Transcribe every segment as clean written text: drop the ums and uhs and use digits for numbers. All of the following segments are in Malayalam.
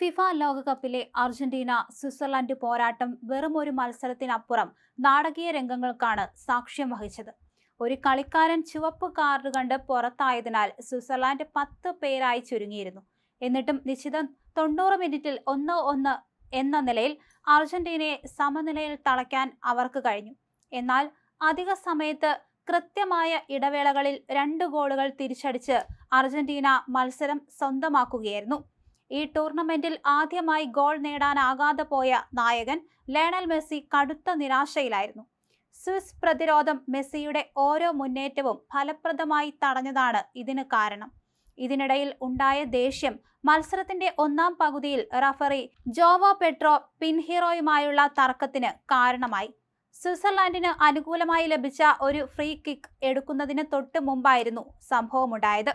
ഫിഫ ലോകകപ്പിലെ അർജന്റീന സ്വിറ്റ്സർലൻഡ് പോരാട്ടം വെറുമൊരു മത്സരത്തിനപ്പുറം നാടകീയ രംഗങ്ങൾക്കാണ് സാക്ഷ്യം വഹിച്ചത്. ഒരു കളിക്കാരൻ ചുവപ്പ് കാർഡ് കണ്ട് പുറത്തായതിനാൽ സ്വിറ്റ്സർലൻഡ് 10 പേരായി ചുരുങ്ങിയിരുന്നു. എന്നിട്ടും നിശ്ചിത 90 മിനിറ്റിൽ 1-1 എന്ന നിലയിൽ അർജന്റീനയെ സമനിലയിൽ തളയ്ക്കാൻ അവർക്ക് കഴിഞ്ഞു. എന്നാൽ അധിക സമയത്ത് കൃത്യമായ ഇടവേളകളിൽ 2 ഗോളുകൾ തിരിച്ചടിച്ച് അർജന്റീന മത്സരം സ്വന്തമാക്കുകയായിരുന്നു. ഈ ടൂർണമെന്റിൽ ആദ്യമായി ഗോൾ നേടാനാകാതെ പോയ നായകൻ ലയണൽ മെസ്സി കടുത്ത നിരാശയിലായിരുന്നു. സ്വിസ് പ്രതിരോധം മെസ്സിയുടെ ഓരോ മുന്നേറ്റവും ഫലപ്രദമായി തടഞ്ഞതാണ് ഇതിന് കാരണം. ഇതിനിടയിൽ ഉണ്ടായ ദേഷ്യം മത്സരത്തിന്റെ ഒന്നാം പകുതിയിൽ റഫറി ജോവോ പെഡ്രോ പിൻഹീറോയുമായുള്ള തർക്കത്തിന് കാരണമായി. സ്വിറ്റ്സർലൻഡിന് അനുകൂലമായി ലഭിച്ച ഒരു ഫ്രീ കിക്ക് എടുക്കുന്നതിന് തൊട്ട് മുമ്പായിരുന്നു സംഭവമുണ്ടായത്.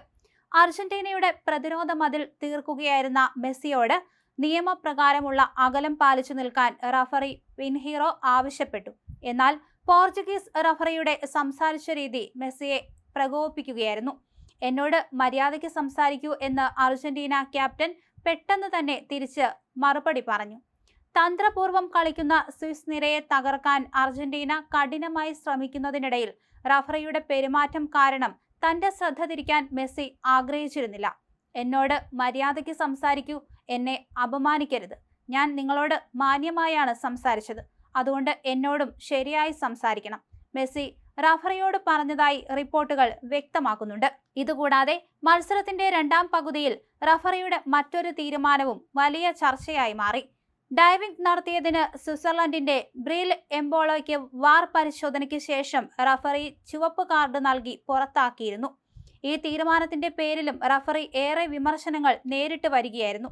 അർജന്റീനയുടെ പ്രതിരോധ മതിൽ തീർക്കുകയായിരുന്ന മെസ്സിയോട് നിയമപ്രകാരമുള്ള അകലം പാലിച്ചു നിൽക്കാൻ റഫറി പിൻഹീറോ ആവശ്യപ്പെട്ടു. എന്നാൽ പോർച്ചുഗീസ് റഫറിയുടെ സംസാരിച്ച രീതി മെസ്സിയെ പ്രകോപിപ്പിക്കുകയായിരുന്നു. എന്നോട് മര്യാദയ്ക്ക് സംസാരിക്കൂ എന്ന് അർജന്റീന ക്യാപ്റ്റൻ പെട്ടെന്ന് തന്നെ തിരിച്ച് മറുപടി പറഞ്ഞു. തന്ത്രപൂർവ്വം കളിക്കുന്ന സ്വിസ് നിരയെ തകർക്കാൻ അർജന്റീന കഠിനമായി ശ്രമിക്കുന്നതിനിടയിൽ റഫറിയുടെ പെരുമാറ്റം കാരണം തന്റെ ശ്രദ്ധ തിരിക്കാൻ മെസ്സി ആഗ്രഹിച്ചിരുന്നില്ല. എന്നോട് മര്യാദയ്ക്ക് സംസാരിക്കൂ, എന്നെ അപമാനിക്കരുത്. ഞാൻ നിങ്ങളോട് മാന്യമായാണ് സംസാരിച്ചത്, അതുകൊണ്ട് എന്നോടും ശരിയായി സംസാരിക്കണം, മെസ്സി റഫറിയോട് പറഞ്ഞതായി റിപ്പോർട്ടുകൾ വ്യക്തമാക്കുന്നുണ്ട്. ഇതുകൂടാതെ മത്സരത്തിന്റെ രണ്ടാം പകുതിയിൽ റഫറിയുടെ മറ്റൊരു തീരുമാനവും വലിയ ചർച്ചയായി മാറി. ഡൈവിംഗ് നടത്തിയതിന് സ്വിറ്റ്സർലൻഡിന്റെ ബ്രിൽ എംബോളോയ്ക്ക് വാർ പരിശോധനയ്ക്ക് ശേഷം റഫറി ചുവപ്പ് കാർഡ് നൽകി പുറത്താക്കിയിരുന്നു. ഈ തീരുമാനത്തിന്റെ പേരിലും റഫറി ഏറെ വിമർശനങ്ങൾ നേരിട്ട് വരികയായിരുന്നു.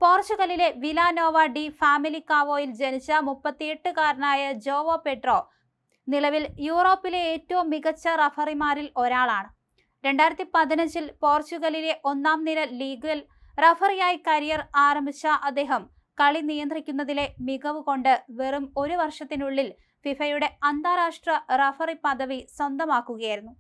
പോർച്ചുഗലിലെ വിലാനോവ ഡി ഫാമിലിക്കാവോയിൽ ജനിച്ച 38-കാരനായ ജോവോ പെഡ്രോ നിലവിൽ യൂറോപ്പിലെ ഏറ്റവും മികച്ച റഫറിമാരിൽ ഒരാളാണ്. 2015-ൽ പോർച്ചുഗലിലെ 1-ാം നിര ലീഗിൽ റഫറിയായി കരിയർ ആരംഭിച്ച അദ്ദേഹം കളി നിയന്ത്രിക്കുന്നതിലെ മികവ് കൊണ്ട് വെറും 1 വർഷത്തിനുള്ളിൽ ഫിഫയുടെ അന്താരാഷ്ട്ര റഫറി പദവി സ്വന്തമാക്കുകയായിരുന്നു.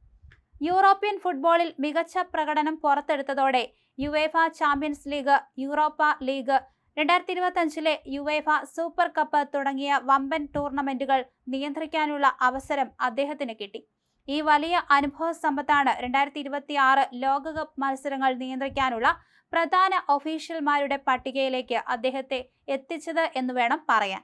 യൂറോപ്യൻ ഫുട്ബോളിൽ മികച്ച പ്രകടനം പുറത്തെടുത്തതോടെ UEFA Champions League, Europa League, 2025-ലെ യുവേഫ സൂപ്പർ കപ്പ് തുടങ്ങിയ വമ്പൻ ടൂർണമെന്റുകൾ നിയന്ത്രിക്കാനുള്ള അവസരം അദ്ദേഹത്തിന് കിട്ടി. ഈ വലിയ അനുഭവ സമ്പത്താണ് 2026 ലോകകപ്പ് മത്സരങ്ങൾ നിയന്ത്രിക്കാനുള്ള പ്രധാന ഒഫീഷ്യൽമാരുടെ പട്ടികയിലേക്ക് അദ്ദേഹത്തെ എത്തിച്ചത് എന്ന് വേണം പറയാൻ.